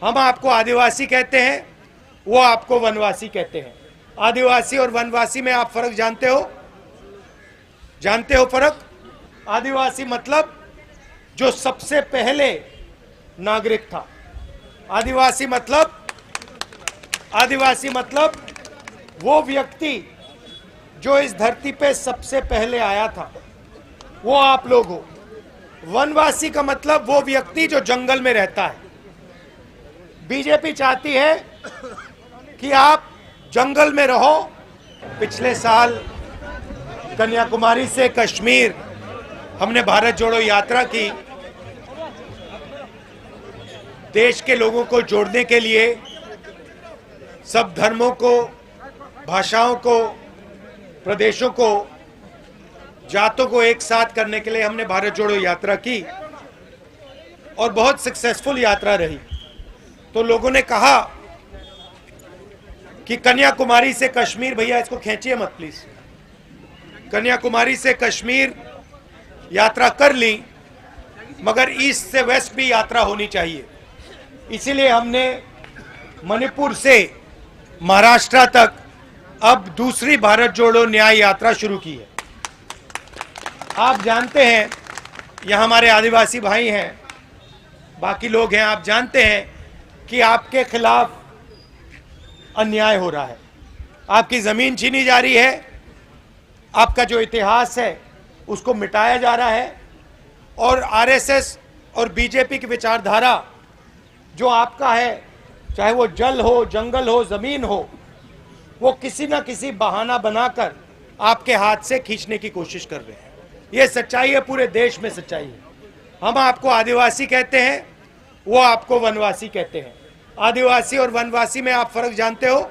हम आपको आदिवासी कहते हैं, वो आपको वनवासी कहते हैं। आदिवासी और वनवासी में आप फर्क जानते हो? जानते हो फर्क? आदिवासी मतलब जो सबसे पहले नागरिक था। आदिवासी मतलब वो व्यक्ति जो इस धरती पे सबसे पहले आया था, वो आप लोग हो। वनवासी का मतलब वो व्यक्ति जो जंगल में रहता है। बीजेपी चाहती है कि आप जंगल में रहो। पिछले साल कन्याकुमारी से कश्मीर हमने भारत जोड़ो यात्रा की। देश के लोगों को जोड़ने के लिए, सब धर्मों को, भाषाओं को, प्रदेशों को, जातों को एक साथ करने के लिए हमने भारत जोड़ो यात्रा की और बहुत सक्सेसफुल यात्रा रही। तो लोगों ने कहा कि कन्याकुमारी से कश्मीर, भैया इसको खींचिए मत प्लीज, कन्याकुमारी से कश्मीर यात्रा कर ली, मगर ईस्ट से वेस्ट भी यात्रा होनी चाहिए। इसीलिए हमने मणिपुर से महाराष्ट्र तक अब दूसरी भारत जोड़ो न्याय यात्रा शुरू की है। आप जानते हैं, यहाँ हमारे आदिवासी भाई हैं, बाकी लोग हैं, आप जानते हैं कि आपके खिलाफ अन्याय हो रहा है, आपकी जमीन छीनी जा रही है, आपका जो इतिहास है उसको मिटाया जा रहा है, और आरएसएस और बीजेपी की विचारधारा जो आपका है, चाहे वो जल हो, जंगल हो, जमीन हो, वो किसी ना किसी बहाना बनाकर आपके हाथ से खींचने की कोशिश कर रहे हैं। ये सच्चाई है, पूरे देश में सच्चाई है। हम आपको आदिवासी कहते हैं, वो आपको वनवासी कहते हैं। आदिवासी और वनवासी में आप फर्क जानते हो?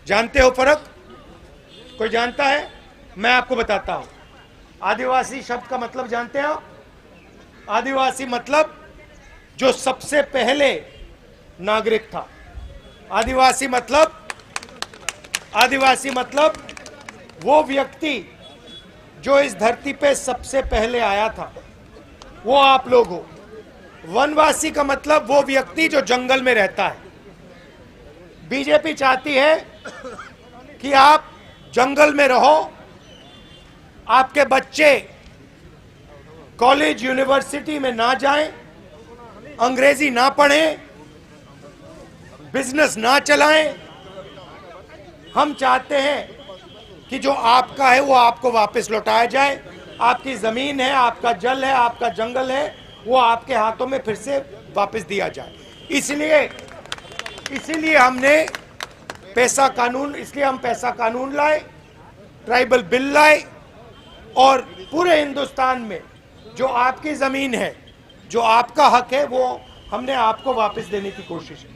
जानते हो फर्क? कोई जानता है? मैं आपको बताता हूं। आदिवासी शब्द का मतलब जानते हैं आप? आदिवासी मतलब जो सबसे पहले नागरिक था। आदिवासी मतलब वो व्यक्ति जो इस धरती पे सबसे पहले आया था, वो आप लोग हो। वनवासी का मतलब वो व्यक्ति जो जंगल में रहता है। बीजेपी चाहती है कि आप जंगल में रहो, आपके बच्चे कॉलेज यूनिवर्सिटी में ना जाएं, अंग्रेजी ना पढ़ें, बिजनेस ना चलाएं। हम चाहते हैं कि जो आपका है वो आपको वापस लौटाया जाए। आपकी जमीन है, आपका जल है, आपका जंगल है, वो आपके हाथों में फिर से वापस दिया जाए। इसीलिए हमने पैसा कानून, इसलिए हम पैसा कानून लाए, ट्राइबल बिल लाए, और पूरे हिंदुस्तान में जो आपकी जमीन है, जो आपका हक है, वो हमने आपको वापस देने की कोशिश की।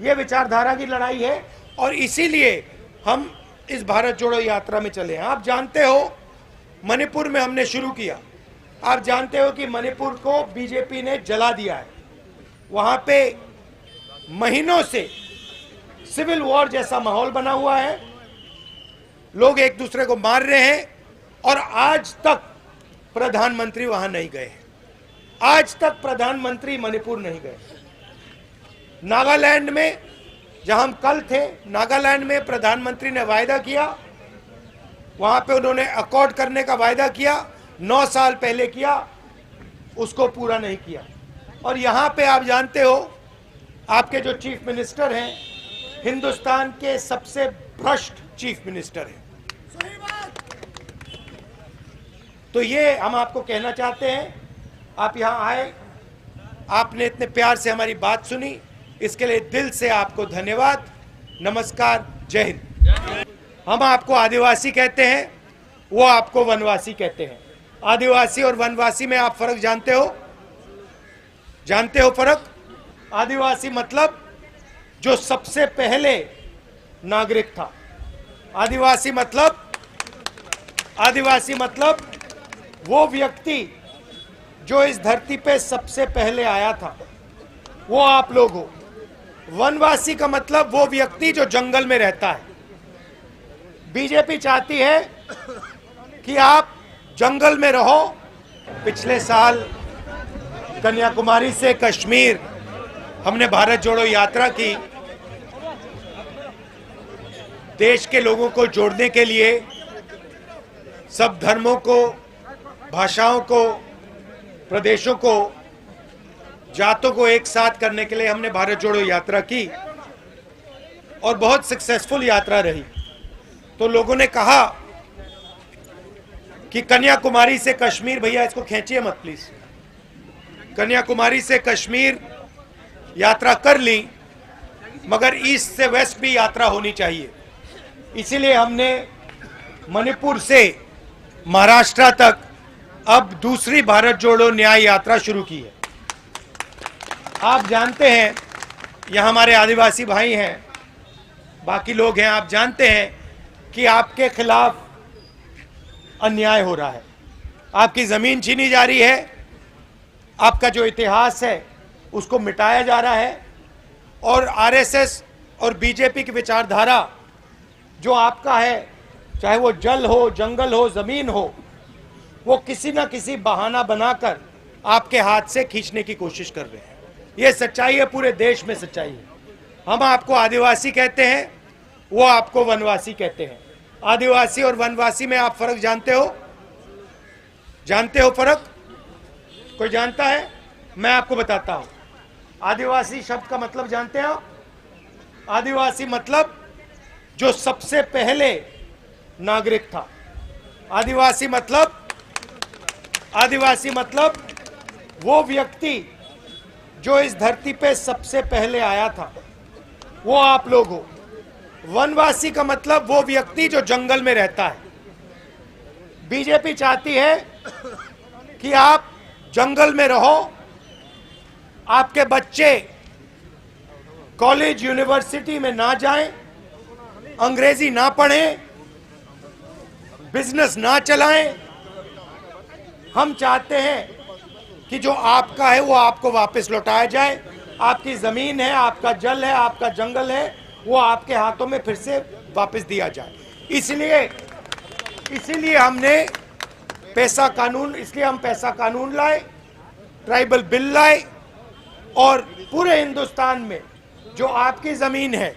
ये विचारधारा की लड़ाई है, और इसीलिए हम इस भारत जोड़ो यात्रा में चले हैं। आप जानते हो मणिपुर में हमने शुरू किया। आप जानते हो कि मणिपुर को बीजेपी ने जला दिया है। वहां पे महीनों से सिविल वॉर जैसा माहौल बना हुआ है, लोग एक दूसरे को मार रहे हैं, और आज तक प्रधानमंत्री वहां नहीं गए हैं। आज तक प्रधानमंत्री मणिपुर नहीं गए। नागालैंड में, जहां हम कल थे, नागालैंड में प्रधानमंत्री ने वायदा किया, वहां पे उन्होंने अकॉर्ड करने का वायदा किया, 9 साल पहले किया, उसको पूरा नहीं किया। और यहां पे आप जानते हो, आपके जो चीफ मिनिस्टर हैं, हिंदुस्तान के सबसे भ्रष्ट चीफ मिनिस्टर हैं। तो ये हम आपको कहना चाहते हैं। आप यहां आए, आपने इतने प्यार से हमारी बात सुनी, इसके लिए दिल से आपको धन्यवाद। नमस्कार, जय हिंद। हम आपको आदिवासी कहते हैं, वो आपको वनवासी कहते हैं। आदिवासी और वनवासी में आप फर्क जानते हो? जानते हो फर्क? आदिवासी मतलब जो सबसे पहले नागरिक था। आदिवासी मतलब वो व्यक्ति जो इस धरती पे सबसे पहले आया था, वो आप लोग हो। वनवासी का मतलब वो व्यक्ति जो जंगल में रहता है। बीजेपी चाहती है कि आप जंगल में रहो। पिछले साल कन्याकुमारी से कश्मीर हमने भारत जोड़ो यात्रा की देश के लोगों को जोड़ने के लिए, सब धर्मों को, भाषाओं को, प्रदेशों को, जातों को एक साथ करने के लिए हमने भारत जोड़ो यात्रा की और बहुत सक्सेसफुल यात्रा रही। तो लोगों ने कहा कि कन्याकुमारी से कश्मीर, भैया इसको खींचिए मत प्लीज, कन्याकुमारी से कश्मीर यात्रा कर ली, मगर ईस्ट से वेस्ट भी यात्रा होनी चाहिए। इसीलिए हमने मणिपुर से महाराष्ट्र तक अब दूसरी भारत जोड़ो न्याय यात्रा शुरू की है। आप जानते हैं, यहाँ हमारे आदिवासी भाई हैं, बाकी लोग हैं, आप जानते हैं कि आपके खिलाफ अन्याय हो रहा है, आपकी जमीन छीनी जा रही है, आपका जो इतिहास है उसको मिटाया जा रहा है, और आरएसएस और बीजेपी की विचारधारा जो आपका है, चाहे वो जल हो, जंगल हो, जमीन हो, वो किसी ना किसी बहाना बनाकर आपके हाथ से खींचने की कोशिश कर रहे हैं। ये सच्चाई है, पूरे देश में सच्चाई है। हम आपको आदिवासी कहते हैं, वो आपको वनवासी कहते हैं। आदिवासी और वनवासी में आप फर्क जानते हो? जानते हो फर्क? कोई जानता है? मैं आपको बताता हूं। आदिवासी शब्द का मतलब जानते हैं आप? आदिवासी मतलब जो सबसे पहले नागरिक था। आदिवासी मतलब वो व्यक्ति जो इस धरती पे सबसे पहले आया था, वो आप लोग हो। वनवासी का मतलब वो व्यक्ति जो जंगल में रहता है। बीजेपी चाहती है कि आप जंगल में रहो, आपके बच्चे कॉलेज यूनिवर्सिटी में ना जाएं, अंग्रेजी ना पढ़ें, बिजनेस ना चलाएं। हम चाहते हैं कि जो आपका है वो आपको वापस लौटाया जाए। आपकी जमीन है, आपका जल है, आपका जंगल है, वो आपके हाथों में फिर से वापस दिया जाए। इसीलिए हमने पैसा कानून, इसलिए हम पैसा कानून लाए, ट्राइबल बिल लाए, और पूरे हिंदुस्तान में जो आपकी जमीन है,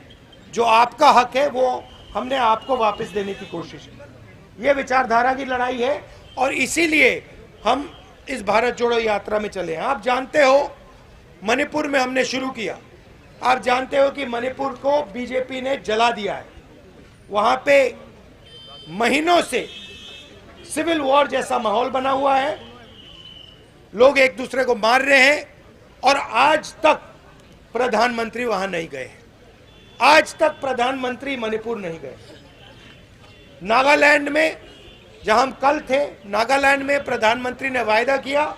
जो आपका हक है, वो हमने आपको वापस देने की कोशिश की। ये विचारधारा की लड़ाई है, और इसीलिए हम इस भारत जोड़ो यात्रा में चले हैं। आप जानते हो मणिपुर में हमने शुरू किया। आप जानते हो कि मणिपुर को बीजेपी ने जला दिया है। वहां पे महीनों से सिविल वॉर जैसा माहौल बना हुआ है, लोग एक दूसरे को मार रहे हैं, और आज तक प्रधानमंत्री वहां नहीं गए। आज तक प्रधानमंत्री मणिपुर नहीं गए। नागालैंड में, जहां हम कल थे, नागालैंड में प्रधानमंत्री ने वायदा किया,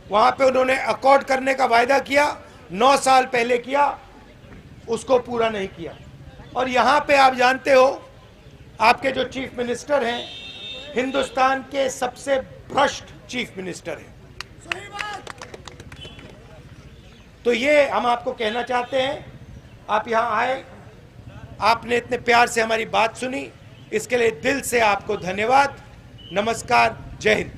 वहां पे उन्होंने अकॉर्ड करने का वायदा किया, 9 साल पहले किया, उसको पूरा नहीं किया। और यहां पे आप जानते हो, आपके जो चीफ मिनिस्टर हैं, हिंदुस्तान के सबसे भ्रष्ट चीफ मिनिस्टर हैं। तो ये हम आपको कहना चाहते हैं। आप यहां आए, आपने इतने प्यार से हमारी बात सुनी, इसके लिए दिल से आपको धन्यवाद। नमस्कार, जय हिंद।